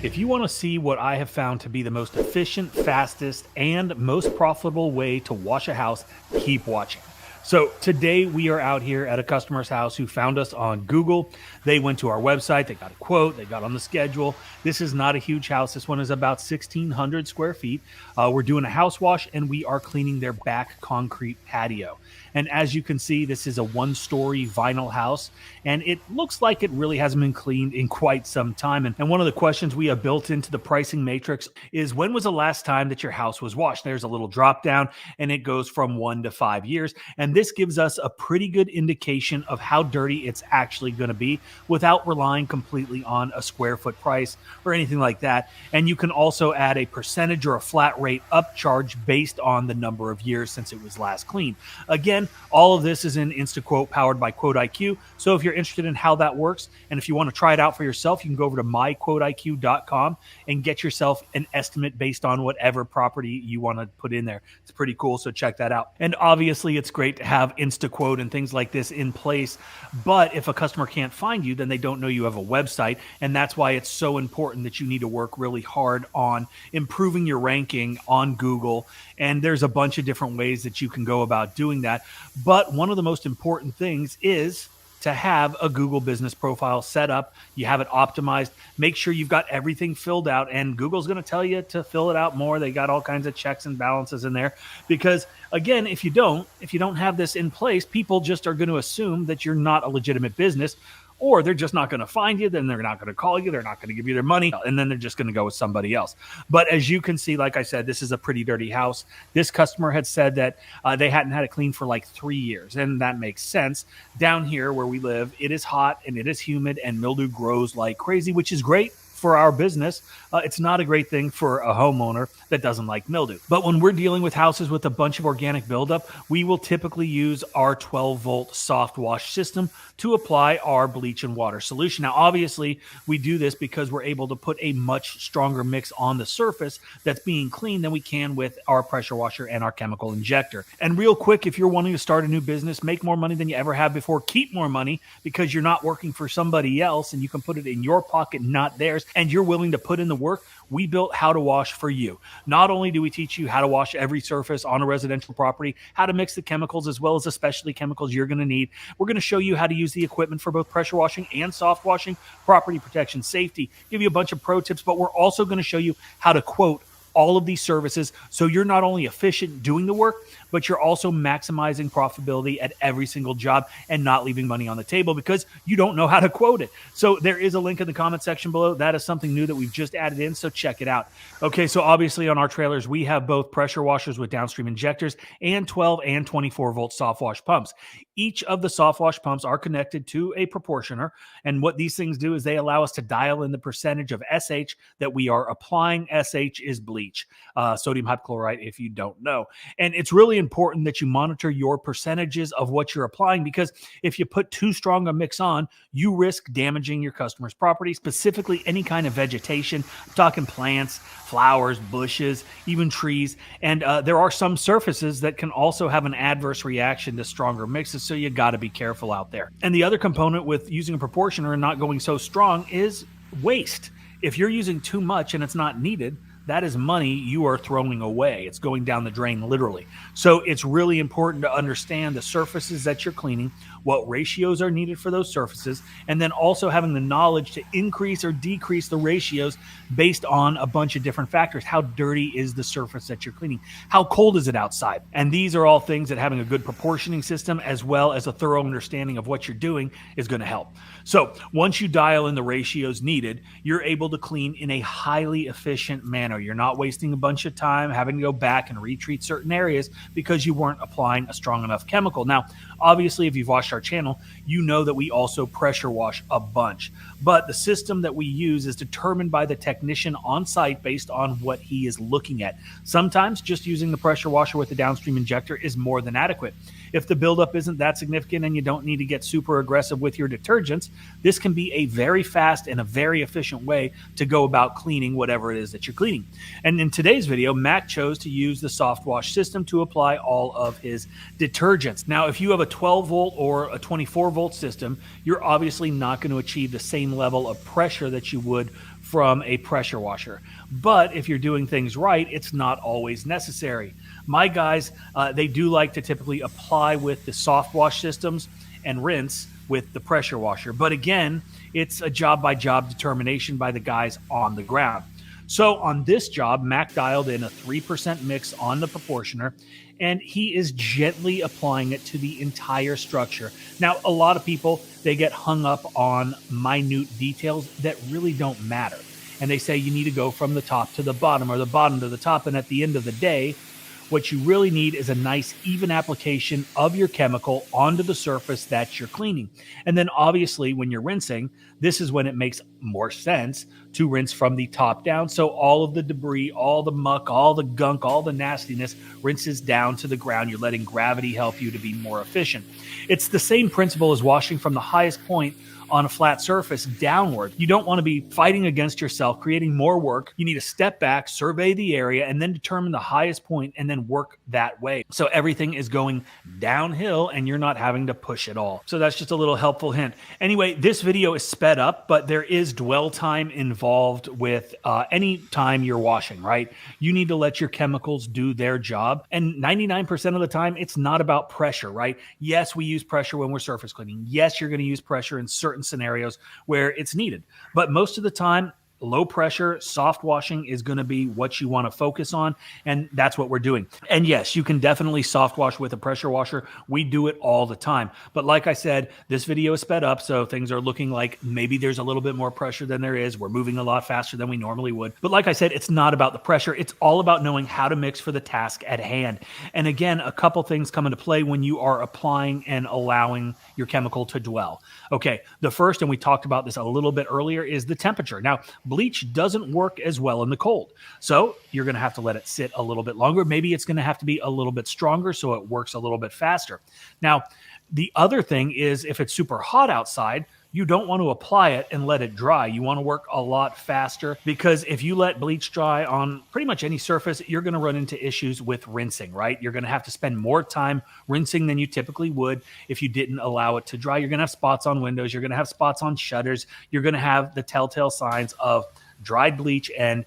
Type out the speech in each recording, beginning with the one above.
If you want to see what I have found to be the most efficient, fastest, and most profitable way to wash a house, keep watching. So today we are out here at a customer's house who found us on Google. They went to our website, they got a quote, they got on the schedule. This is not a huge house. This one is about 1,600 square feet. We're doing a house wash and we are cleaning their back concrete patio. And as you can see, this is a one-story vinyl house, and it looks like it really hasn't been cleaned in quite some time. And one of the questions we have built into the pricing matrix is, when was the last time that your house was washed? There's a little drop down, and it goes from 1 to 5 years. And this gives us a pretty good indication of how dirty it's actually going to be without relying completely on a square foot price or anything like that. And you can also add a percentage or a flat rate upcharge based on the number of years since it was last cleaned. Again, all of this is in InstaQuote powered by 𝗤𝗂𝗂𝗜𝗤. So if you're interested in how that works, and if you want to try it out for yourself, you can go over to myquoteiq.com and get yourself an estimate based on whatever property you want to put in there. It's pretty cool, so check that out. And obviously, it's great to have InstaQuote and things like this in place. But if a customer can't find you, then they don't know you have a website. And that's why it's so important that you need to work really hard on improving your ranking on Google. And there's a bunch of different ways that you can go about doing that. But one of the most important things is to have a Google business profile set up. You have it optimized. Make sure you've got everything filled out, and Google's going to tell you to fill it out more. They got all kinds of checks and balances in there, because again, if you don't have this in place, people just are going to assume that you're not a legitimate business, or they're just not going to find you. Then they're not going to call you. They're not going to give you their money. And then they're just going to go with somebody else. But as you can see, like I said, this is a pretty dirty house. This customer had said that they hadn't had it cleaned for like 3 years. And that makes sense. Down here where we live, it is hot and it is humid and mildew grows like crazy, which is great for our business. It's not a great thing for a homeowner that doesn't like mildew. But when we're dealing with houses with a bunch of organic buildup, we will typically use our 12-volt soft wash system to apply our bleach and water solution. Now, obviously, we do this because we're able to put a much stronger mix on the surface that's being cleaned than we can with our pressure washer and our chemical injector. And real quick, if you're wanting to start a new business, make more money than you ever have before, keep more money because you're not working for somebody else and you can put it in your pocket, not theirs, and you're willing to put in the work, we built How to Wash for you. Not only do we teach you how to wash every surface on a residential property, how to mix the chemicals as well as the specialty chemicals you're going to need. We're going to show you how to use the equipment for both pressure washing and soft washing, property protection, safety, give you a bunch of pro tips, but we're also going to show you how to quote all of these services so you're not only efficient doing the work, but you're also maximizing profitability at every single job and not leaving money on the table because you don't know how to quote it. So there is a link in the comment section below. That is something new that we've just added in, so check it out. Okay, so obviously on our trailers, we have both pressure washers with downstream injectors and 12 and 24-volt soft wash pumps. Each of the soft wash pumps are connected to a proportioner, and what these things do is they allow us to dial in the percentage of SH that we are applying. SH is bleach, sodium hypochlorite, if you don't know. And it's really important that you monitor your percentages of what you're applying, because if you put too strong a mix on, you risk damaging your customer's property, specifically any kind of vegetation. I'm talking plants, flowers, bushes, even trees. And there are some surfaces that can also have an adverse reaction to stronger mixes, so you got to be careful out there. And the other component with using a proportioner and not going so strong is waste. If you're using too much and it's not needed, that is money you are throwing away. It's going down the drain, literally. So it's really important to understand the surfaces that you're cleaning, what ratios are needed for those surfaces, and then also having the knowledge to increase or decrease the ratios based on a bunch of different factors. How dirty is the surface that you're cleaning? How cold is it outside? And these are all things that having a good proportioning system as well as a thorough understanding of what you're doing is going to help. So once you dial in the ratios needed, you're able to clean in a highly efficient manner. You're not wasting a bunch of time having to go back and retreat certain areas because you weren't applying a strong enough chemical. Now, obviously, if you've watched our channel, you know that we also pressure wash a bunch. But the system that we use is determined by the technician on site based on what he is looking at. Sometimes just using the pressure washer with the downstream injector is more than adequate. If the buildup isn't that significant and you don't need to get super aggressive with your detergents, this can be a very fast and a very efficient way to go about cleaning whatever it is that you're cleaning. And in today's video, Mac chose to use the soft wash system to apply all of his detergents. Now, if you have a 12-volt or a 24-volt system, you're obviously not going to achieve the same level of pressure that you would from a pressure washer. But if you're doing things right, it's not always necessary. My guys, they do like to typically apply with the soft wash systems and rinse with the pressure washer. But again, it's a job by job determination by the guys on the ground. So on this job, Mac dialed in a 3% mix on the proportioner, and he is gently applying it to the entire structure. Now, a lot of people, they get hung up on minute details that really don't matter. And they say you need to go from the top to the bottom or the bottom to the top. And at the end of the day, what you really need is a nice even application of your chemical onto the surface that you're cleaning. And then obviously when you're rinsing, this is when it makes more sense to rinse from the top down. So all of the debris, all the muck, all the gunk, all the nastiness rinses down to the ground. You're letting gravity help you to be more efficient. It's the same principle as washing from the highest point on a flat surface downward. You don't want to be fighting against yourself, creating more work. You need to step back, survey the area, and then determine the highest point and then work that way. So everything is going downhill and you're not having to push it all. So that's just a little helpful hint. Anyway, this video is sped up, but there is dwell time involved with any time you're washing, right? You need to let your chemicals do their job. And 99% of the time, it's not about pressure, right? Yes, we use pressure when we're surface cleaning. Yes, you're going to use pressure in certain scenarios where it's needed. But most of the time, low pressure, soft washing is going to be what you want to focus on. And that's what we're doing. And yes, you can definitely soft wash with a pressure washer. We do it all the time. But like I said, this video is sped up. So things are looking like maybe there's a little bit more pressure than there is. We're moving a lot faster than we normally would. But like I said, it's not about the pressure. It's all about knowing how to mix for the task at hand. And again, a couple things come into play when you are applying and allowing your chemical to dwell. Okay, the first, and we talked about this a little bit earlier, is the temperature. Now, bleach doesn't work as well in the cold. So you're going to have to let it sit a little bit longer. Maybe it's going to have to be a little bit stronger so it works a little bit faster. Now, the other thing is if it's super hot outside, you don't want to apply it and let it dry. You want to work a lot faster because if you let bleach dry on pretty much any surface, you're going to run into issues with rinsing, right? You're going to have to spend more time rinsing than you typically would if you didn't allow it to dry. You're going to have spots on windows. You're going to have spots on shutters. You're going to have the telltale signs of dried bleach, and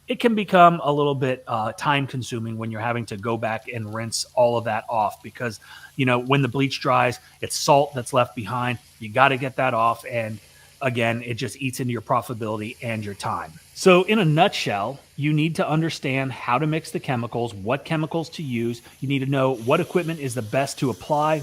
it can become a little bit time consuming when you're having to go back and rinse all of that off because, you know, when the bleach dries, it's salt that's left behind. You got to get that off. And again, it just eats into your profitability and your time. So in a nutshell, you need to understand how to mix the chemicals, what chemicals to use. You need to know what equipment is the best to apply.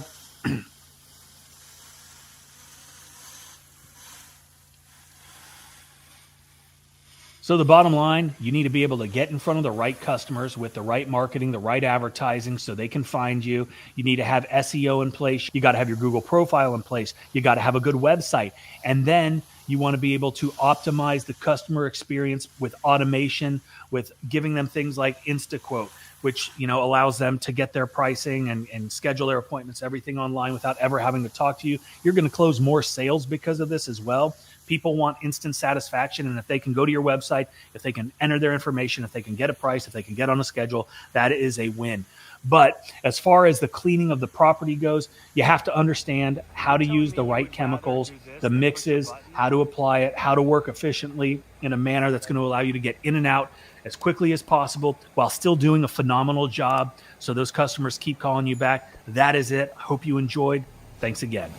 So the bottom line, you need to be able to get in front of the right customers with the right marketing, the right advertising so they can find you. You need to have SEO in place. You got to have your Google profile in place. You got to have a good website. And then you want to be able to optimize the customer experience with automation, with giving them things like InstaQuote, which, you know, allows them to get their pricing and schedule their appointments, everything online without ever having to talk to you. You're going to close more sales because of this as well. People want instant satisfaction, and if they can go to your website, if they can enter their information, if they can get a price, if they can get on a schedule, that is a win. But as far as the cleaning of the property goes, you have to understand how to use the right chemicals, the mixes, how to apply it, how to work efficiently in a manner that's going to allow you to get in and out as quickly as possible while still doing a phenomenal job so those customers keep calling you back. That is it. Hope you enjoyed. Thanks again.